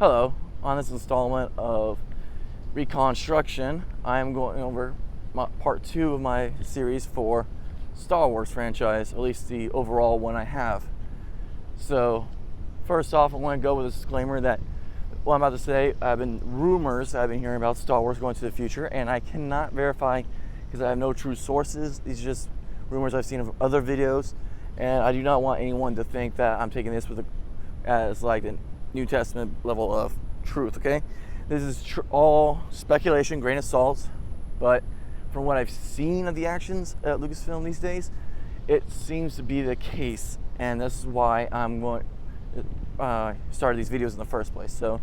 Hello, on this installment of Reconstruction, I am going over part 2 of my series for Star Wars franchise, at least the overall one I have. So, first off, I want to go with a disclaimer that what I'm about to say, rumors I've been hearing about Star Wars going to the future, and I cannot verify because I have no true sources. These are just rumors I've seen of other videos, and I do not want anyone to think that I'm taking this as like a New Testament level of truth, okay? This is all speculation, grain of salt, but from what I've seen of the actions at Lucasfilm these days, it seems to be the case, and this is why I'm going started these videos in the first place. So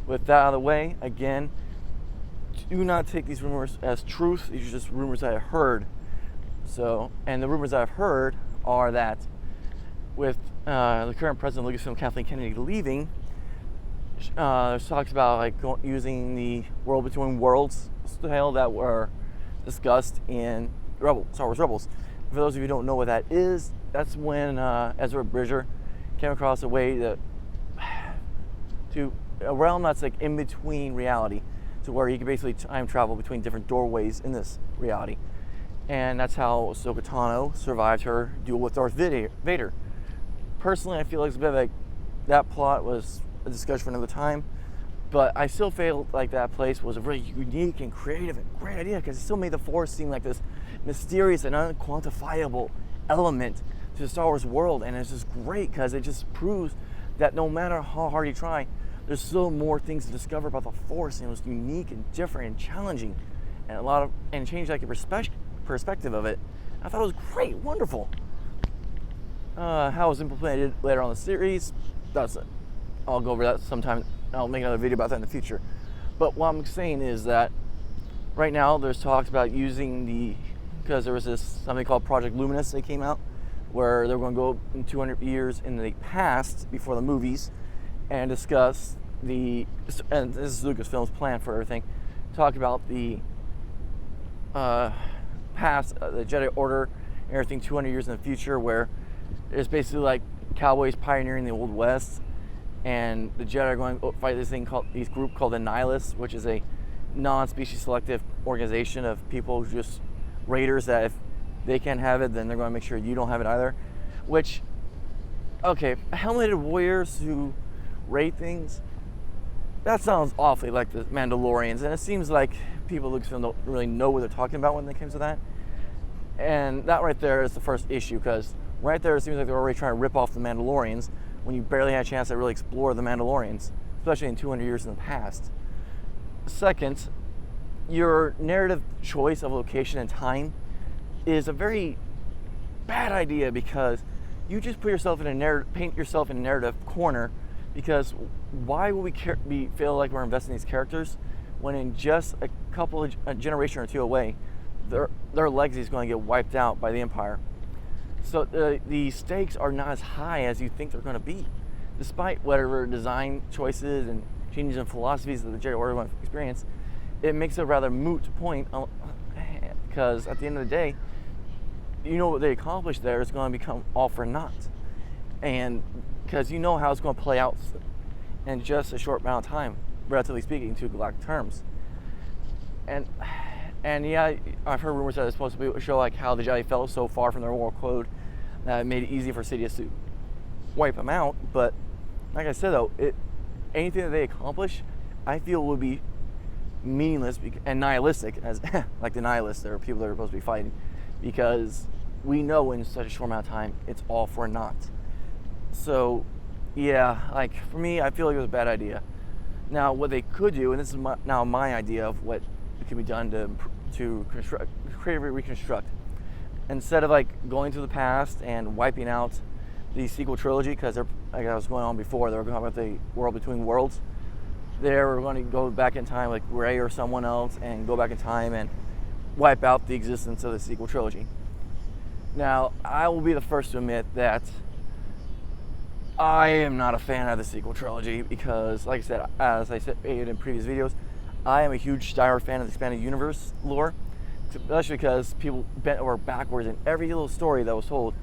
with that out of the way, again, do not take these rumors as truth. These are just rumors that I heard. So, and the rumors that I've heard are that with the current president of Lucasfilm, Kathleen Kennedy, leaving, there's talks about using the World Between Worlds style that were discussed in Star Wars Rebels. For those of you who don't know what that is, that's when Ezra Bridger came across a way to a realm that's like in between reality, to where you can basically time travel between different doorways in this reality. And that's how Ahsoka Tano survived her duel with Darth Vader. Personally, I feel like it's a bit like that plot was a discussion for another time, but I still feel like that place was a very unique and creative and great idea, because it still made the Force seem like this mysterious and unquantifiable element to the Star Wars world, and it's just great because it just proves that no matter how hard you try, there's still more things to discover about the Force, and it was unique and different and challenging, and changed like your perspective of it. I thought it was great, wonderful. How it was implemented later on in the series, I'll go over that sometime. I'll make another video about that in the future. But what I'm saying is that right now there's talks about using because there was something called Project Luminous that came out, where they're going to go in 200 years in the past before the movies and discuss and this is Lucasfilm's plan for everything, talk about the past, the Jedi Order, and everything 200 years in the future, where it's basically like cowboys pioneering the Old West, and the Jedi are going to fight this group called the Nihilists, which is a non-species selective organization of people who just raiders that if they can't have it, then they're going to make sure you don't have it either. Which, okay, helmeted warriors who raid things, that sounds awfully like the Mandalorians, and it seems like people at Lucasfilm don't really know what they're talking about when it comes to that. And that right there is the first issue, because right there it seems like they're already trying to rip off the Mandalorians when you barely had a chance to really explore the Mandalorians, especially in 200 years in the past. Second, your narrative choice of location and time is a very bad idea, because you just paint yourself in a narrative corner. Because why would we feel like we're investing in these characters when in just a generation or two away, their legacy is going to get wiped out by the Empire? So the stakes are not as high as you think they're going to be, despite whatever design choices and changes in philosophies that the Jedi Order want to experience. It makes it a rather moot point, because at the end of the day, what they accomplished there is going to become all for naught, and because you know how it's going to play out in just a short amount of time, relatively speaking, to galactic terms. And yeah, I've heard rumors that it's supposed to show like how the Jedi fell so far from their moral code that it made it easy for Sidious to wipe them out. But like I said, though, anything that they accomplish, I feel would be meaningless and nihilistic, as like the nihilists, there are people that are supposed to be fighting, because we know in such a short amount of time it's all for naught. So yeah, like for me, I feel like it was a bad idea. Now what they could do, and this is now my idea of what can be done to creatively reconstruct, instead of like going to the past and wiping out the sequel trilogy, because like I was going on before, they were going to talk about the World Between Worlds. They were going to go back in time, like Rey or someone else, and go back in time and wipe out the existence of the sequel trilogy. Now, I will be the first to admit that I am not a fan of the sequel trilogy, because, like I said, as I said in previous videos, I am a huge diehard fan of the expanded universe lore, especially because people bent over backwards in every little story that was told.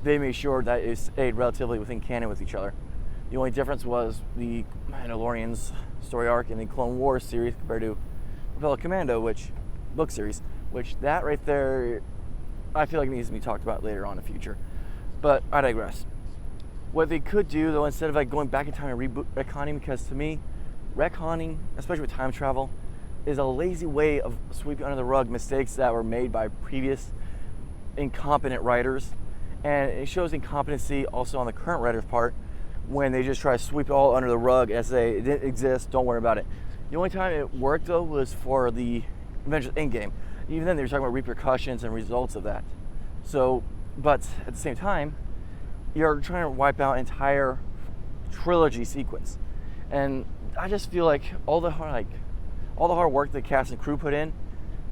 They made sure that it stayed relatively within canon with each other. The only difference was the Mandalorian's story arc in the Clone Wars series compared to Republic Commando, which book series, which that right there, I feel like needs to be talked about later on in the future. But I digress. What they could do though, instead of like going back in time and reboot retconning, because to me, retconning, especially with time travel, is a lazy way of sweeping under the rug mistakes that were made by previous incompetent writers, and it shows incompetency also on the current writer's part when they just try to sweep it all under the rug and say it didn't exist, don't worry about it. The only time it worked though was for the Avengers Endgame. Even then they were talking about repercussions and results of that. So, but at the same time, you're trying to wipe out entire trilogy sequence, and I just feel like all the hard work the cast and crew put in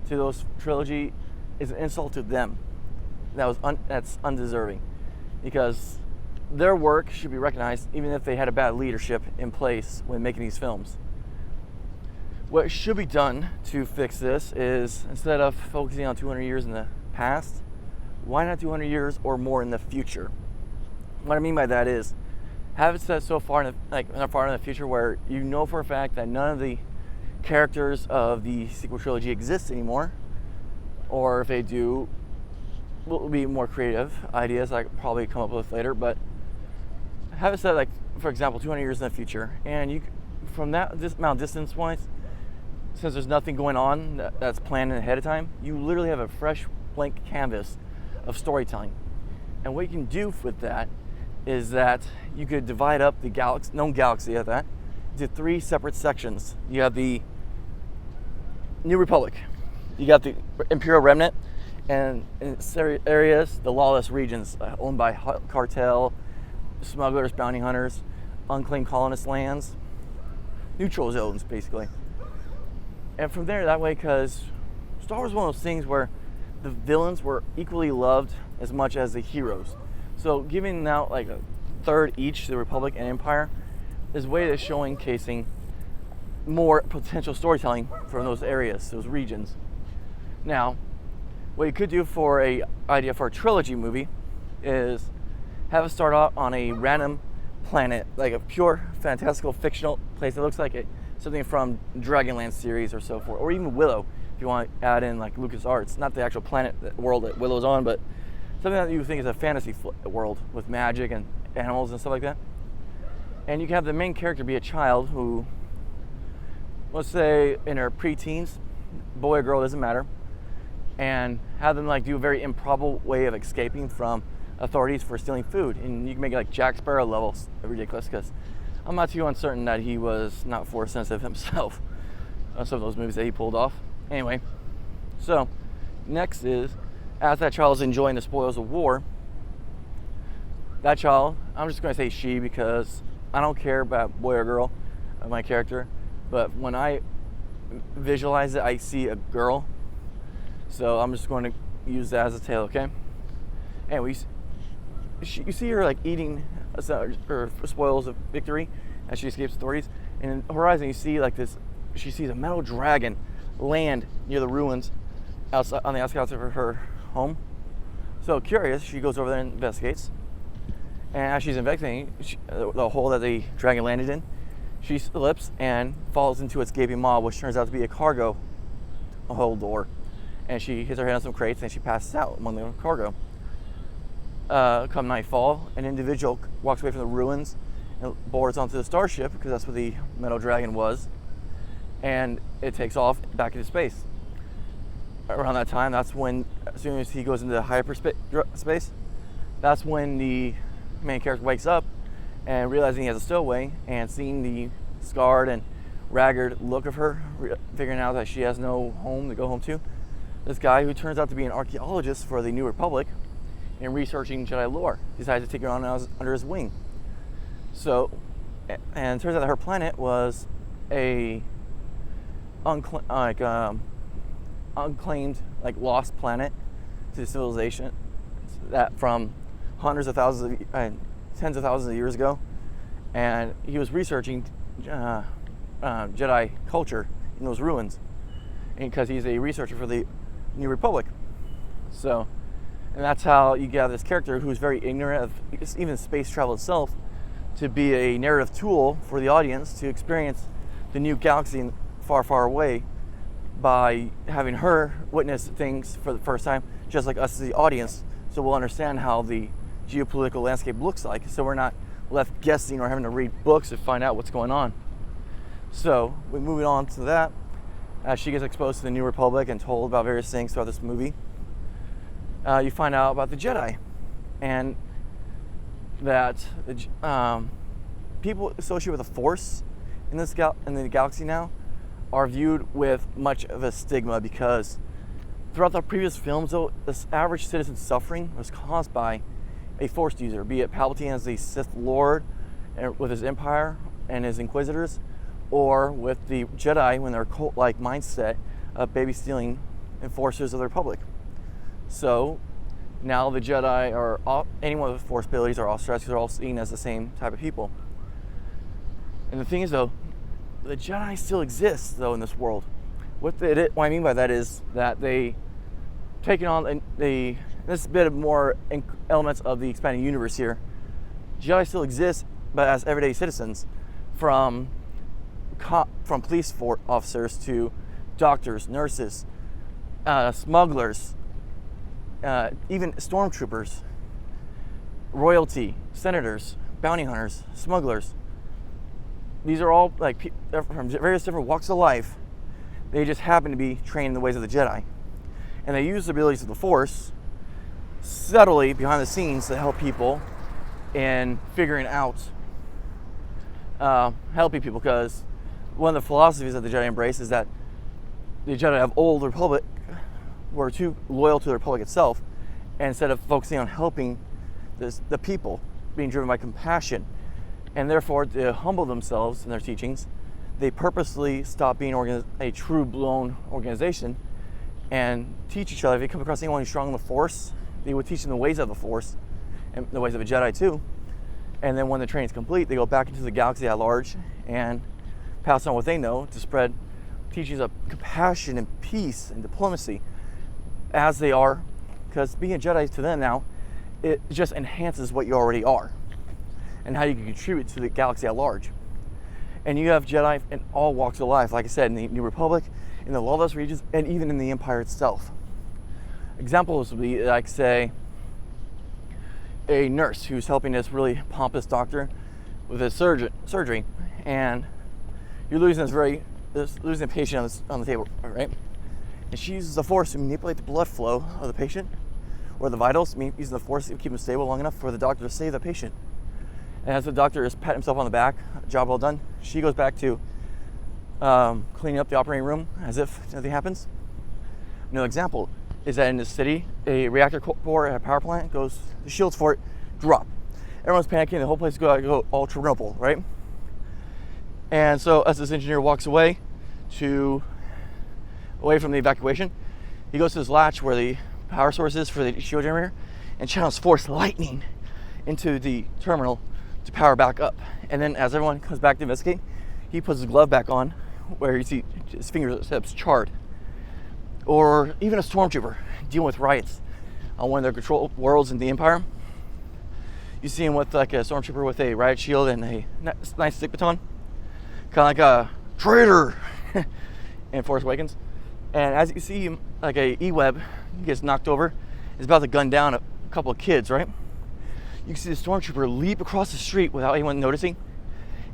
to those trilogy is an insult to them. That's undeserving, because their work should be recognized even if they had a bad leadership in place when making these films. What should be done to fix this is, instead of focusing on 200 years in the past, why not 200 years or more in the future? What I mean by that is, have it set so far in the future where you know for a fact that none of the characters of the sequel trilogy exist anymore, or if they do, will be more creative ideas I could probably come up with later. But have it set, like, for example, 200 years in the future, and you, from this amount of distance wise, since there's nothing going on that's planned ahead of time, you literally have a fresh blank canvas of storytelling. And what you can do with that is that you could divide up the known galaxy of that into 3 separate sections. You have the New Republic, you got the Imperial Remnant, and in areas, the lawless regions owned by cartel, smugglers, bounty hunters, unclaimed colonist lands, neutral zones basically. And from there, that way, because Star Wars is one of those things where the villains were equally loved as much as the heroes. So giving out like a third each to the Republic and Empire is a way of showcasing more potential storytelling from those areas, those regions. Now, what you could do for a idea for a trilogy movie is have it start off on a random planet, like a pure fantastical fictional place that looks like something from Dragonlance series or so forth, or even Willow, if you want to add in like LucasArts, not the actual planet, world that Willow's on, but something that you think is a fantasy world with magic and animals and stuff like that. And you can have the main character be a child who, let's say in her pre-teens, boy or girl, doesn't matter, and have them like do a very improbable way of escaping from authorities for stealing food. And you can make it like Jack Sparrow levels ridiculous, because I'm not too uncertain that he was not force sensitive himself on some of those movies that he pulled off. Anyway, so next is, as that child is enjoying the spoils of war, that child, I'm just going to say she because I don't care about boy or girl of my character, but when I visualize it, I see a girl, so I'm just going to use that as a tail, okay? Anyway, you see her like eating her spoils of victory as she escapes authorities, and in the horizon you see like this, she sees a metal dragon land near the ruins outside on the outskirts of her home. So curious, she goes over there and investigates, and as she's investigating the hole that the dragon landed in, she slips and falls into its gaping maw, which turns out to be a cargo hold door, and she hits her head on some crates and she passes out among the cargo. Come nightfall, an individual walks away from the ruins and boards onto the starship, because that's what the metal dragon was, and it takes off back into space. Around that time, that's when, as soon as he goes into hyperspace, that's when the main character wakes up and realizing he has a stowaway, and seeing the scarred and ragged look of her, figuring out that she has no home to go home to, this guy, who turns out to be an archaeologist for the New Republic and researching Jedi lore, decides to take her on under his wing. So, and it turns out that her planet was a unclaimed, like lost planet to civilization that from hundreds of thousands of tens of thousands of years ago, and he was researching Jedi culture in those ruins, and because he's a researcher for the New Republic. So, and that's how you get this character who's very ignorant of even space travel itself, to be a narrative tool for the audience to experience the new galaxy far, far away by having her witness things for the first time, just like us as the audience, so we'll understand how the geopolitical landscape looks like, so we're not left guessing or having to read books to find out what's going on. So, we're moving on to that. As she gets exposed to the New Republic and told about various things throughout this movie, you find out about the Jedi, and that people associated with the Force in this in the galaxy now are viewed with much of a stigma, because throughout the previous films, though, this average citizen's suffering was caused by a Force user, be it Palpatine as the Sith Lord with his Empire and his Inquisitors, or with the Jedi when their cult-like mindset of baby-stealing enforcers of the Republic. So now the Jedi, or anyone with Force abilities, are ostracized because they're all seen as the same type of people. And the thing is, though, the Jedi still exist, though, in this world. What I mean by that is that they taken on this bit of more elements of the expanding universe here. Jedi still exist, but as everyday citizens, from police officers to doctors, nurses, smugglers, even stormtroopers, royalty, senators, bounty hunters, smugglers. These are all from various different walks of life. They just happen to be trained in the ways of the Jedi. And they use the abilities of the Force subtly behind the scenes to help people in figuring out, helping people, because one of the philosophies that the Jedi embrace is that the Jedi of old Republic were too loyal to the Republic itself, and instead of focusing on helping the people, being driven by compassion, and therefore to humble themselves in their teachings, they purposely stop being a true-blown organization and teach each other. If they come across anyone who's strong in the Force, they would teach them the ways of the Force and the ways of a Jedi too. And then when the training's complete, they go back into the galaxy at large and pass on what they know to spread teachings of compassion and peace and diplomacy as they are, because being a Jedi to them now, it just enhances what you already are and how you can contribute to the galaxy at large. And you have Jedi in all walks of life, like I said, in the New Republic, in the lawless regions, and even in the Empire itself. Examples would be, like, say, a nurse who's helping this really pompous doctor with his surgery, and you're losing a patient on the table, right? And she uses the Force to manipulate the blood flow of the patient, or the vitals, using the Force to keep him stable long enough for the doctor to save the patient. And as the doctor is patting himself on the back, job well done, she goes back to cleaning up the operating room as if nothing happens. Another example is that in the city, a reactor core at a power plant goes, the shields for it drop. Everyone's panicking, the whole place is going to go all Chernobyl, right? And so as this engineer walks away from the evacuation, he goes to this latch where the power source is for the shield generator and channels Force lightning into the terminal to power back up. And then as everyone comes back to investigate, he puts his glove back on where you see his fingertips charred. Or even a stormtrooper dealing with riots on one of their control worlds in the Empire. You see him with like a stormtrooper with a riot shield and a nice stick baton, kind of like a traitor in Force Awakens. And as you see him, like a E-Web, he gets knocked over, is about to gun down a couple of kids, right? You can see the stormtrooper leap across the street without anyone noticing,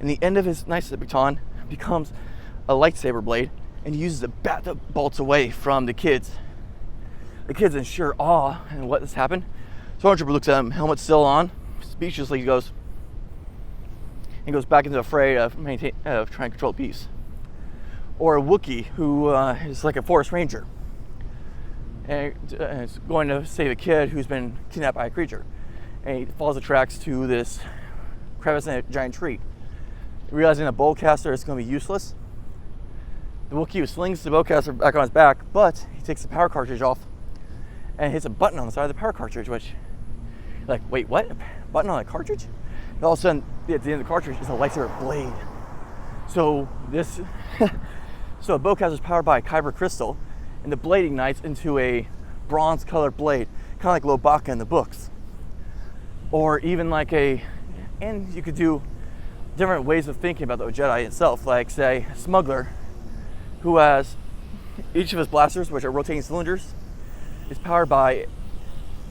and the end of his nice baton becomes a lightsaber blade, and he uses it to bat the bolts away from the kids. The kids in sheer awe and what has happened. Stormtrooper looks at him, helmet still on, speechlessly he goes back into the fray of trying to control peace. Or a Wookiee who is like a forest ranger and is going to save a kid who's been kidnapped by a creature. And he follows the tracks to this crevice in a giant tree. Realizing a bowcaster is going to be useless, the Wookiee slings the bowcaster back on his back, but he takes the power cartridge off and hits a button on the side of the power cartridge, which, like, wait, what? A button on a cartridge? And all of a sudden, at the end of the cartridge is a lightsaber blade. So a bowcaster is powered by a kyber crystal, and the blade ignites into a bronze-colored blade, kind of like Lobaka in the books. Or even like and you could do different ways of thinking about the Jedi itself. Like, say, a smuggler who has each of his blasters, which are rotating cylinders, is powered by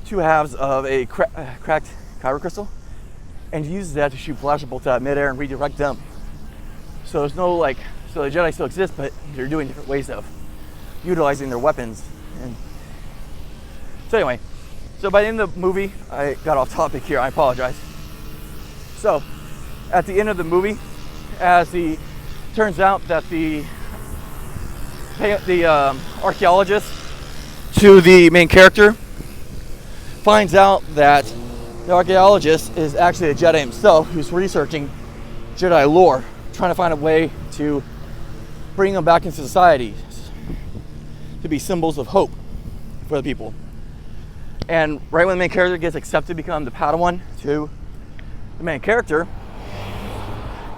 2 halves of a cracked kyber crystal, and uses that to shoot blaster bolts out of midair and redirect them. So there's no so the Jedi still exist, but they're doing different ways of utilizing their weapons. And so anyway, so by the end of the movie, I got off topic here, I apologize. So at the end of the movie, turns out that the archaeologist to the main character finds out that the archaeologist is actually a Jedi himself who's researching Jedi lore, trying to find a way to bring them back into society to be symbols of hope for the people. And right when the main character gets accepted to become the Padawan to the main character,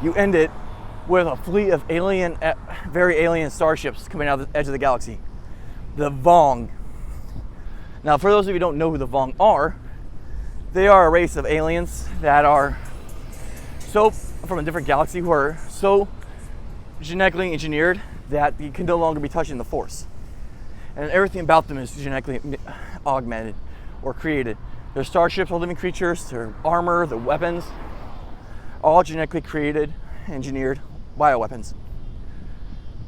you end it with a fleet of very alien starships coming out of the edge of the galaxy. The Vong. Now, for those of you who don't know who the Vong are, they are a race of aliens that are from a different galaxy who are so genetically engineered that you can no longer be touching the Force. And everything about them is genetically augmented or created. Their starships are living creatures, their armor, their weapons, all genetically created, engineered bioweapons.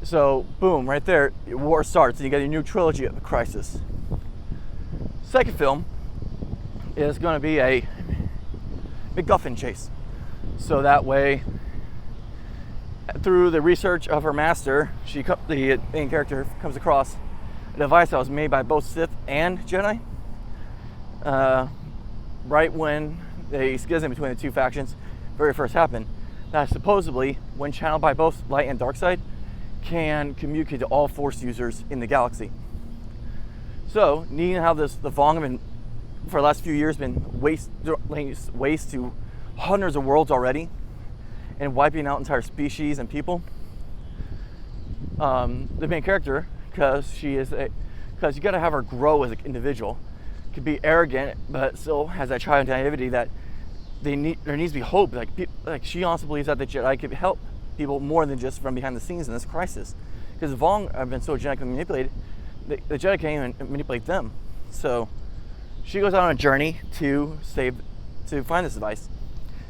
So, boom, right there, war starts, and you get a new trilogy of the Crisis. Second film is going to be a MacGuffin chase. So that way, through the research of her master, the main character comes across a device that was made by both Sith and Jedi. Right when the schism between the two factions very first happened, that supposedly, when channeled by both light and dark side, can communicate to all Force users in the galaxy. So, needing how the Vong have been, for the last few years, been laying waste to hundreds of worlds already, and wiping out entire species and people. The main character, because you got to have her grow as an individual, could be arrogant, but still has that child naivety that there needs to be hope. Like she honestly believes that the Jedi could help people more than just from behind the scenes in this crisis, because the Vong have been so genetically manipulated, the Jedi can't even manipulate them. So she goes out on a journey to find this device,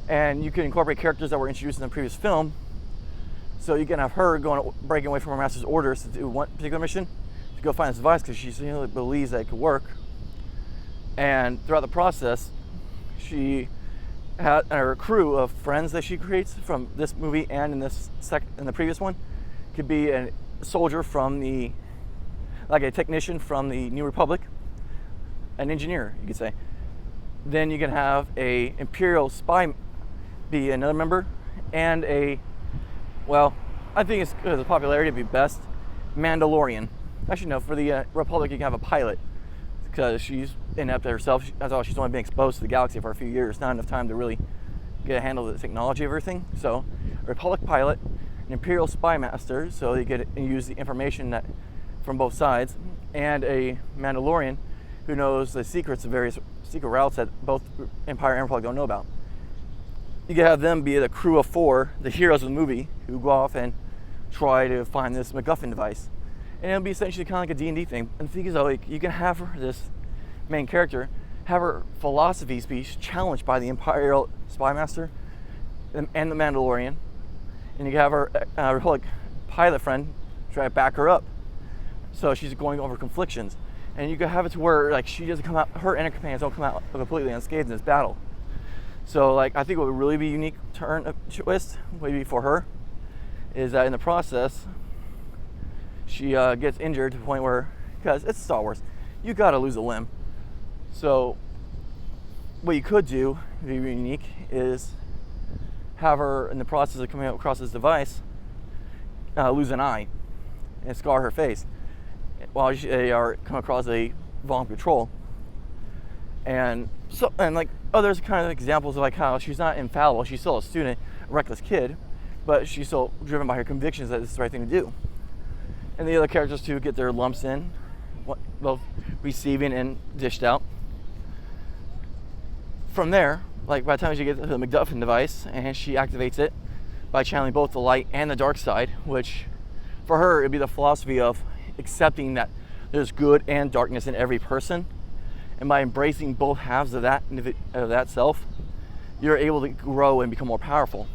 and you can incorporate characters that were introduced in the previous film. So you can have her breaking away from her master's orders to do one particular mission to go find this device because she really believes that it could work. And throughout the process, she had her crew of friends that she creates from this movie and in the previous one could be a soldier from a technician from the New Republic, an engineer, you could say. Then you can have a Imperial spy be another member, and I think it's because of popularity, it'd be best Mandalorian. Actually, no, for the Republic, you can have a pilot because she's inept herself. That's all. She's only been exposed to the galaxy for a few years, not enough time to really get a handle of the technology of everything. So, a Republic pilot, an Imperial spy master, so you get and use the information from both sides, and a Mandalorian who knows the secrets of various secret routes that both Empire and Republic don't know about. You can have them be the crew of 4, the heroes of the movie, who go off and try to find this MacGuffin device. And it'll be essentially kind of like a D&D thing. And the thing is, you can have this main character, have her philosophies be challenged by the Imperial spy master and the Mandalorian. And you can have her Republic pilot friend try to back her up. So she's going over conflictions. And you can have it to where she doesn't come out, her and her companions don't come out completely unscathed in this battle. So I think what would really be a unique turn of twist, maybe for her, is that in the process, she gets injured to the point where, because it's Star Wars, you gotta lose a limb. So what you could do, to be unique, is have her, in the process of coming across this device, lose an eye and scar her face while they are come across a Vong patrol. And others kind of examples of how she's not infallible. She's still a student, a reckless kid, but she's still driven by her convictions that this is the right thing to do. And the other characters too get their lumps in, both receiving and dished out. From there, by the time she gets to the MacGuffin device and she activates it, by channeling both the light and the dark side, which for her it'd be the philosophy of accepting that there's good and darkness in every person, and by embracing both halves of that self, you're able to grow and become more powerful.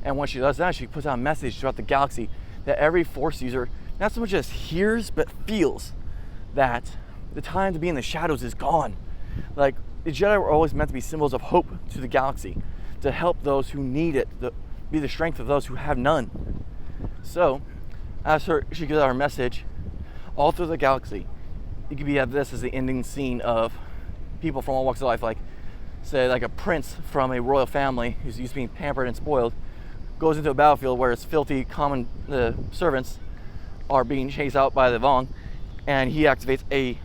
And once she does that, she puts out a message throughout the galaxy that every Force user not so much as hears but feels that the time to be in the shadows is gone. Like, the Jedi were always meant to be symbols of hope to the galaxy, to help those who need it, to be the strength of those who have none. So, she gives out her message all through the galaxy. You could have this as the ending scene of people from all walks of life, like, say, like a prince from a royal family who's used to being pampered and spoiled, goes into a battlefield where his filthy common servants are being chased out by the Vong, and he activates a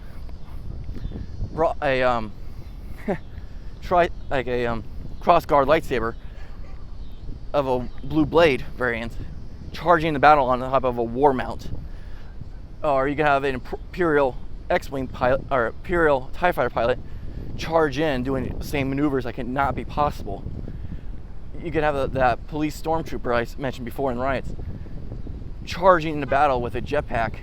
cross-guard lightsaber of a blue blade variant, charging the battle on top of a war mount. Or you can have an Imperial X-Wing pilot, or Imperial TIE Fighter pilot, charge in doing the same maneuvers that cannot be possible. You could have that police stormtrooper I mentioned before in riots, charging into battle with a jetpack.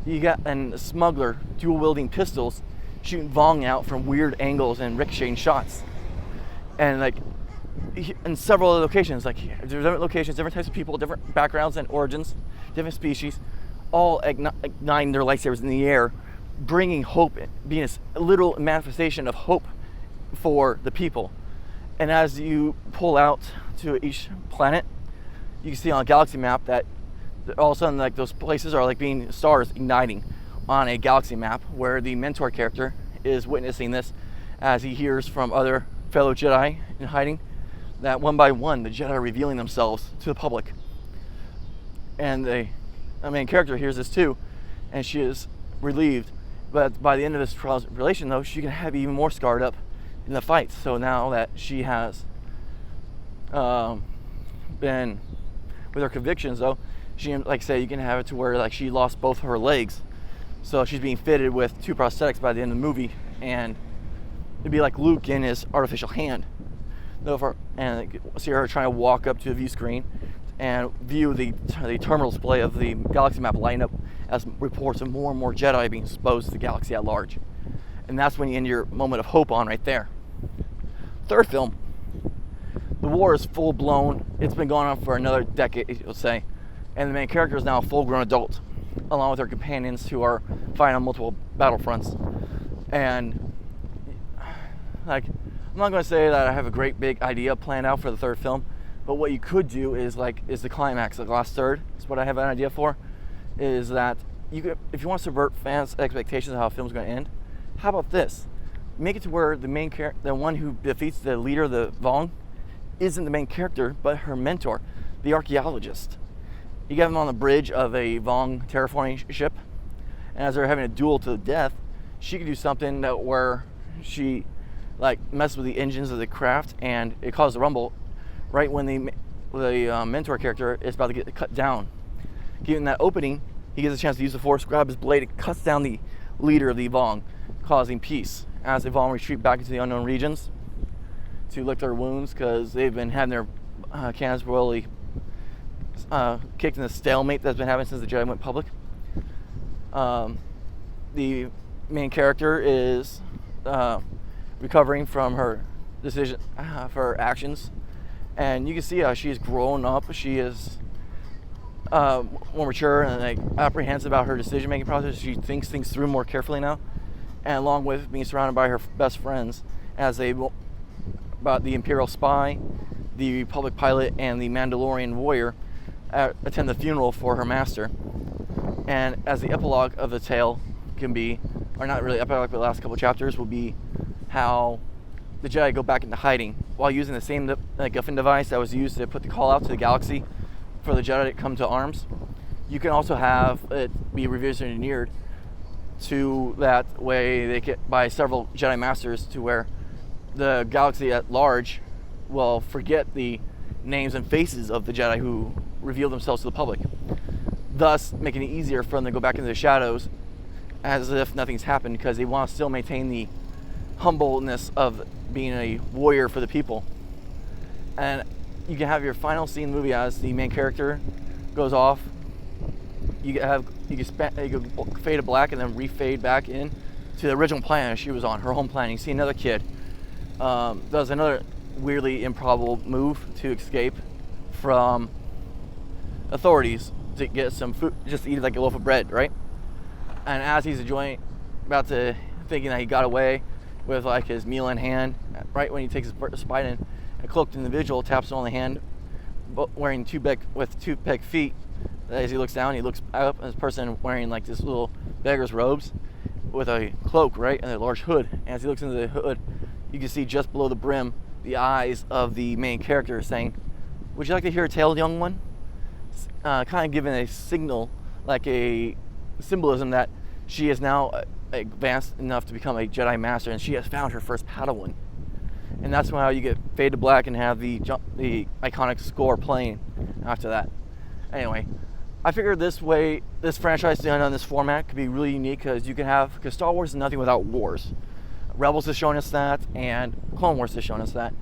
You got a smuggler dual-wielding pistols, shooting Vong out from weird angles and ricocheting shots. And like in several other locations, like different locations, different types of people, different backgrounds and origins, different species, all igniting their lightsabers in the air, bringing hope, being a little manifestation of hope for the people. And as you pull out to each planet, you can see on a galaxy map that all of a sudden, like, those places are like being stars igniting on a galaxy map, where the mentor character is witnessing this as he hears from other fellow Jedi in hiding that one by one the Jedi are revealing themselves to the public. And the main character hears this too, and she is relieved. But by the end of this trials relation, though, she can have even more scarred up in the fight. So now that she has been with her convictions, though, she, like, say, you can have it to where, like, she lost both her legs, so she's being fitted with 2 prosthetics by the end of the movie, and it'd be like Luke in his artificial hand. And see her trying to walk up to the view screen and view the terminal display of the galaxy map lighting up as reports of more and more Jedi being exposed to the galaxy at large. And that's when you end your moment of hope on right there. Third film, the war is full blown. It's been going on for another decade, let's say, and the main character is now a full-grown adult, along with her companions who are fighting on multiple battlefronts. And, like, I'm not going to say that I have a great big idea planned out for the third film, but what you could do is the climax, the last third. Is what I have an idea for. Is that if you want to subvert fans' expectations of how a film's going to end, how about this? Make it to where the main character, the one who defeats the leader of the Vong, isn't the main character, but her mentor, the archaeologist. You get them on the bridge of a Vong terraforming ship, and as they're having a duel to the death, she can do something where she, like, messes with the engines of the craft, and it causes a rumble right when the mentor character is about to get cut down. Given that opening, he gets a chance to use the Force, grab his blade, and cuts down the leader of the Vong, causing peace. As the Vong retreat back into the unknown regions to lick their wounds, because they've been having their cannons royally kicked in the stalemate that's been happening since the Jedi went public. The main character is recovering from her decision, for her actions, and you can see how she's grown up. She is more mature and, like, apprehensive about her decision-making process. She thinks things through more carefully now, and along with being surrounded by her best friends, as they about the Imperial spy, the Republic pilot, and the Mandalorian warrior attend the funeral for her master. And as the epilogue of the tale can be, or not really epilogue, but the last couple chapters will be how the Jedi go back into hiding while using the same MacGuffin device that was used to put the call out to the galaxy for the Jedi to come to arms. You can also have it be reverse engineered to that way they get by several Jedi Masters, to where the galaxy at large will forget the names and faces of the Jedi who reveal themselves to the public, thus making it easier for them to go back into the shadows as if nothing's happened, because they want to still maintain the humbleness of being a warrior for the people. And you can have your final scene in the movie as the main character goes off. You can fade to black and then refade back in to the original planet she was on, her home planet. You see another kid does another weirdly improbable move to escape from authorities to get some food, just to eat like a loaf of bread, right? And as he's thinking that he got away with like his meal in hand, right when he takes his bite in, a cloaked individual taps him on the hand, wearing with two-peg feet. As he looks down, he looks up, and this person wearing like this little beggar's robes with a cloak, right, and a large hood. And as he looks into the hood, you can see just below the brim the eyes of the main character saying, "Would you like to hear a tale, young one?" Kind of giving a signal, like a symbolism that she is now advanced enough to become a Jedi Master, and she has found her first Padawan. And that's how you get fade to black and have the iconic score playing after that. Anyway, I figured this franchise done on this format could be really unique because Star Wars is nothing without wars. Rebels has shown us that, and Clone Wars has shown us that.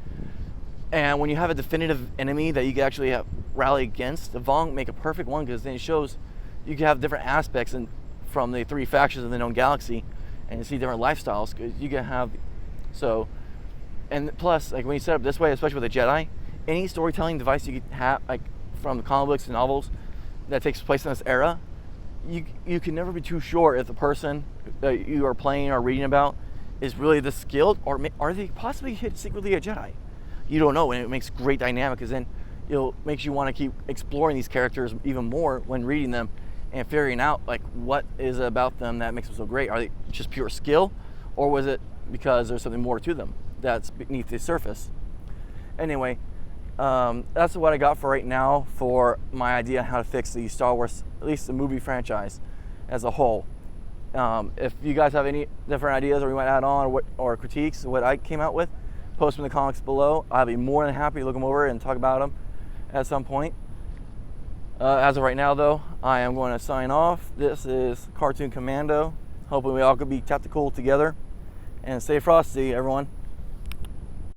And when you have a definitive enemy that you can actually rally against, the Vong make a perfect one because then it shows you can have different aspects from the three factions of the known galaxy, and you see different lifestyles. Because you can have and plus, like when you set up this way, especially with a Jedi, any storytelling device you could have, like from the comic books and novels that takes place in this era, you can never be too sure if the person that you are playing or reading about is really this skilled, or are they possibly secretly a Jedi? You don't know, and it makes great dynamic because then makes you want to keep exploring these characters even more when reading them and figuring out like what is about them that makes them so great. Are they just pure skill, or was it because there's something more to them that's beneath the surface? Anyway, that's what I got for right now for my idea on how to fix the Star Wars, at least the movie franchise as a whole. If you guys have any different ideas or you want to add on or critiques of what I came out with, post them in the comments below. I'll be more than happy to look them over and talk about them at some point. As of right now, though, I am going to sign off. This is Cartoon Commando. Hoping we all could be tactical together. And stay frosty, everyone.